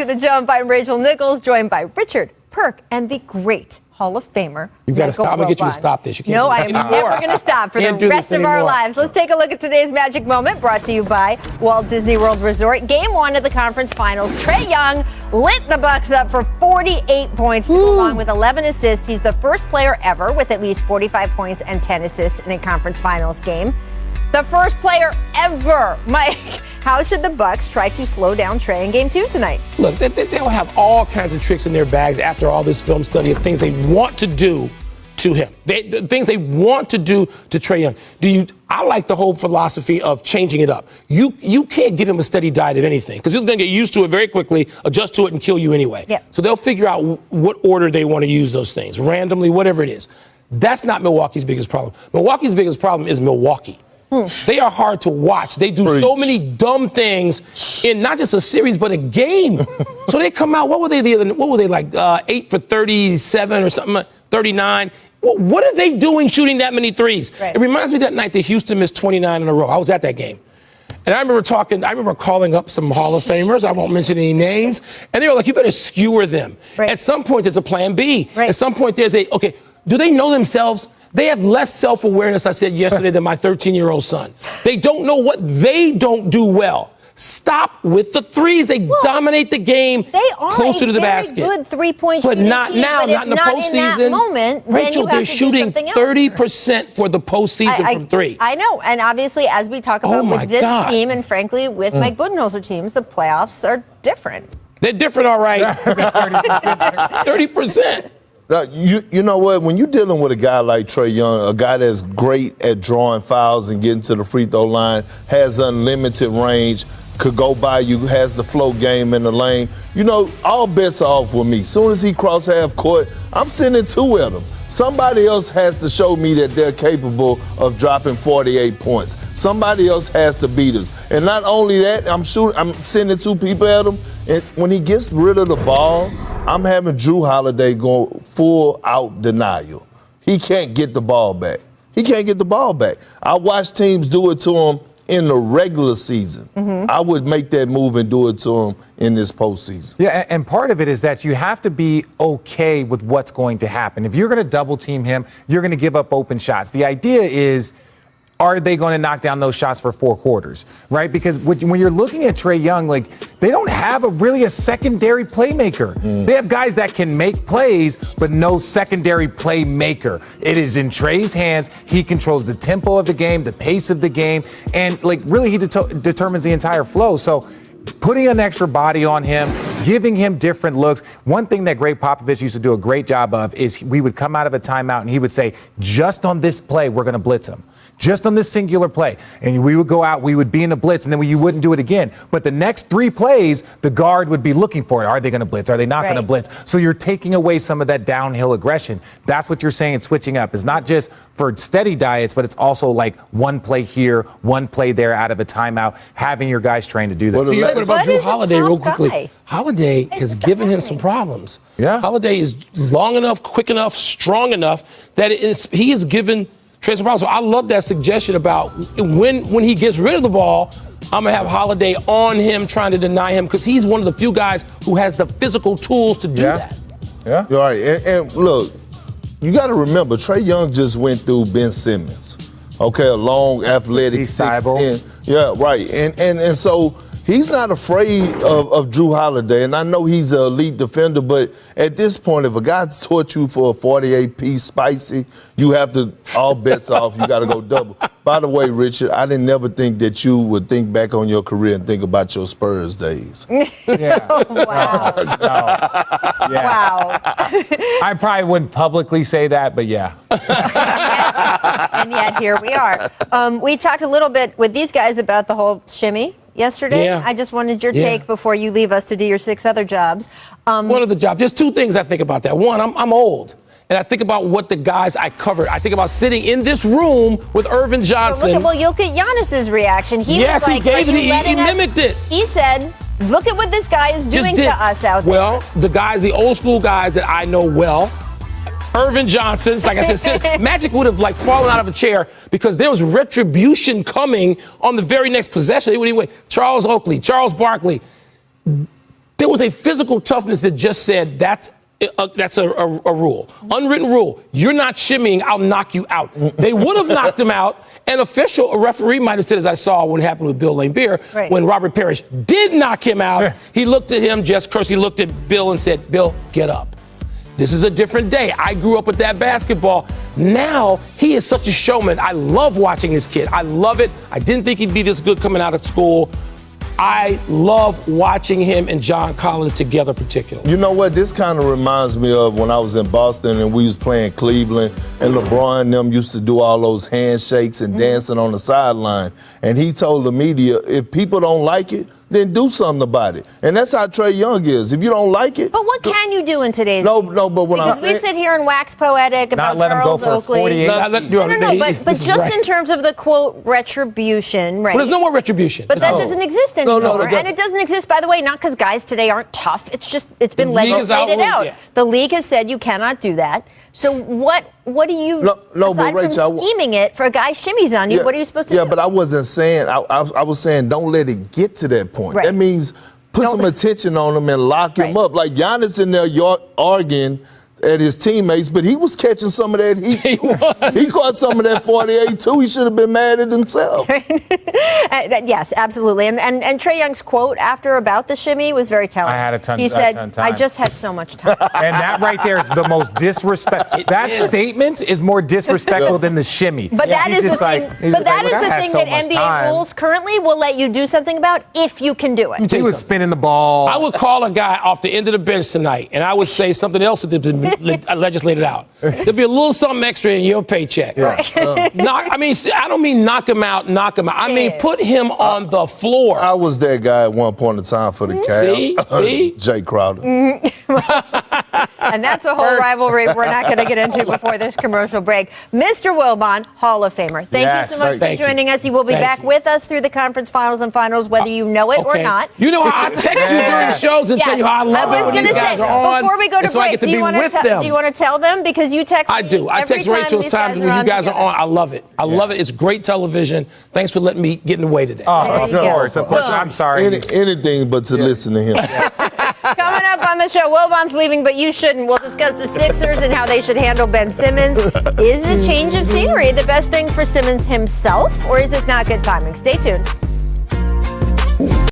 to The Jump. I'm Rachel Nichols, joined by Richard, Perk, and the great Hall of Famer. You've got to stop. I'm going to get you to stop this. You can't no, I am never going to stop for the rest of our lives. Let's take a look at today's Magic Moment, brought to you by Walt Disney World Resort. Game 1 of the conference finals. Trae Young lit the Bucks up for 48 points to go along with 11 assists. He's the first player ever with at least 45 points and 10 assists in a conference finals game. The first player ever. Mike, how should the Bucks try to slow down Trae in Game 2 tonight? Look, they'll have all kinds of tricks in their bags after all this film study of things they want to do to him. The things they want to do to Trae Young. I like the whole philosophy of changing it up. You can't give him a steady diet of anything because he's going to get used to it very quickly, adjust to it, and kill you anyway. Yep. So they'll figure out what order they want to use those things, randomly, whatever it is. That's not Milwaukee's biggest problem. Milwaukee's biggest problem is Milwaukee. They are hard to watch. They do so many dumb things in not just a series, but a game. So they come out, what were they like 8 for 37 or something, 39? What are they doing shooting that many threes? Right. It reminds me of that night that Houston missed 29 in a row. I was at that game. And I remember calling up some Hall of Famers. I won't mention any names. And they were like, you better skewer them. Right. At some point, there's a plan B. Right. At some point, there's okay, do they know themselves? They have less self-awareness, I said yesterday, than my 13-year-old son. They don't know what they don't do well. Stop with the threes. They dominate the game closer to the basket. They are a good three-point shooting team. But not now, not in the postseason. In that moment, Rachel, they're shooting 30% for the postseason from three. I know, and obviously, as we talk about with this team, and frankly, with Mike Budenholzer teams, the playoffs are different. They're different, all right. 30%. You know what? When you're dealing with a guy like Trae Young, a guy that's great at drawing fouls and getting to the free throw line, has unlimited range, could go by you, has the flow game in the lane, all bets are off with me. Soon as he cross half court, I'm sending two at him. Somebody else has to show me that they're capable of dropping 48 points. Somebody else has to beat us. And not only that, I'm sending two people at him. And when he gets rid of the ball, I'm having Drew Holiday go full out denial. He can't get the ball back. I watched teams do it to him in the regular season. I would make that move and do it to him in this postseason. Yeah, and part of it is that you have to be okay with what's going to happen. If you're going to double team him, you're going to give up open shots. The idea is, are they going to knock down those shots for 4 quarters, right? Because when you're looking at Trae Young, they don't have really a secondary playmaker. They have guys that can make plays, but no secondary playmaker. It is in Trae's hands. He controls the tempo of the game, the pace of the game, and really he determines the entire flow. So putting an extra body on him, giving him different looks. One thing that Greg Popovich used to do a great job of is we would come out of a timeout and he would say, just on this play, we're going to blitz him. Just on this singular play. And we would go out, we would be in a blitz, and then you wouldn't do it again. But the next 3 plays, the guard would be looking for it. Are they going to blitz? Are they not going to blitz? So you're taking away some of that downhill aggression. That's what you're saying, switching up. It's not just for steady diets, but it's also like one play here, one play there out of a timeout, having your guys trained to do that. But about Drew Holiday real quickly. Holiday has given him some problems. Yeah. Holiday is long enough, quick enough, strong enough that he is given Trae some problems. So I love that suggestion about when he gets rid of the ball, I'm going to have Holiday on him trying to deny him because he's one of the few guys who has the physical tools to do that. Yeah. You're right. And look, you got to remember, Trae Young just went through Ben Simmons. Okay, a long, athletic 6'10". Yeah, right. And so he's not afraid of Drew Holiday, and I know he's an elite defender, but at this point, if a guy taught you for a 48-piece spicy, you have to, all bets off, you got to go double. By the way, Richard, I didn't never think that you would think back on your career and think about your Spurs days. Yeah. Wow. No. Yeah. Wow. I probably wouldn't publicly say that, but yeah. And yet here we are. We talked a little bit with these guys about the whole shimmy yesterday. Yeah. I just wanted your take before you leave us to do your 6 other jobs. One of the jobs. There's 2 things I think about that. One, I'm old. And I think about what the guys I covered. I think about sitting in this room with Irvin Johnson. So look at Giannis's reaction. He was like, he mimicked it. He said, look at what this guy is doing to us out there. Well, the old school guys that I know well, Irvin Johnson's, like I said, Magic would have fallen out of a chair because there was retribution coming on the very next possession. Charles Oakley, Charles Barkley. There was a physical toughness that just said that's a rule. Unwritten rule. You're not shimmying, I'll knock you out. They would have knocked him out. An official, a referee might have said, as I saw what happened with Bill Laimbeer, when Robert Parrish did knock him out, he looked at him, just cursed. He looked at Bill and said, Bill, get up. This is a different day. I grew up with that basketball. Now, he is such a showman. I love watching this kid. I love it. I didn't think he'd be this good coming out of school. I love watching him and John Collins together particularly. You know what? This kind of reminds me of when I was in Boston and we was playing Cleveland and LeBron and them used to do all those handshakes and dancing on the sideline. And he told the media, if people don't like it, then do something about it. And that's how Trae Young is. If you don't like it. But what can you do in today's No, game? but when Because we sit here and wax poetic about not let him go Charles for Oakley. 48. No, but just in terms of the quote retribution, right? But there's no more retribution. But that doesn't exist anymore. No, and it doesn't exist, by the way, not because guys today aren't tough. It's just, it's been legislated out. Yeah. The league has said you cannot do that. So what do you, aside Rachel, from scheming it for a guy shimmies on you, what are you supposed to do? Yeah, but I wasn't saying, I was saying don't let it get to that point. Right. That means put some attention on him and lock him up. Like Giannis in there arguing at his teammates, but he was catching some of that heat. He caught some of that 48 too. He should have been mad at himself. Yes, absolutely. And Trae Young's quote about the shimmy was very telling. I had a ton. He said, ton of time. "I just had so much time." And that right there is the most disrespect. That statement is more disrespectful than the shimmy. But that is the thing. But that is the thing that NBA rules currently will let you do something about if you can do it. He was spinning the ball. I would call a guy off the end of the bench tonight, and I would say something else that had been legislated out. There'll be a little something extra in your paycheck. I don't mean knock him out. I mean put him on the floor. I was that guy at one point in time for the Cavs. See? Jay Crowder. And that's a whole rivalry we're not going to get into before this commercial break. Mr. Wilbon, Hall of Famer. Thank you so much for joining us. He will be back with us through the conference finals and finals, whether you know it or not. You know how I text you during shows and tell you how I love it when these guys are on. Before we go to break, so I get to be with them. Do you want to tell them? Because you text me. I do. I text Rachel times when you guys are on. I love it. I love it. It's great television. Thanks for letting me get in the way today. Of course. I'm sorry. Anything but to listen to him. Coming up on the show, Wilbon's leaving, but you shouldn't. We'll discuss the Sixers and how they should handle Ben Simmons. Is a change of scenery the best thing for Simmons himself, or is this not good timing? Stay tuned.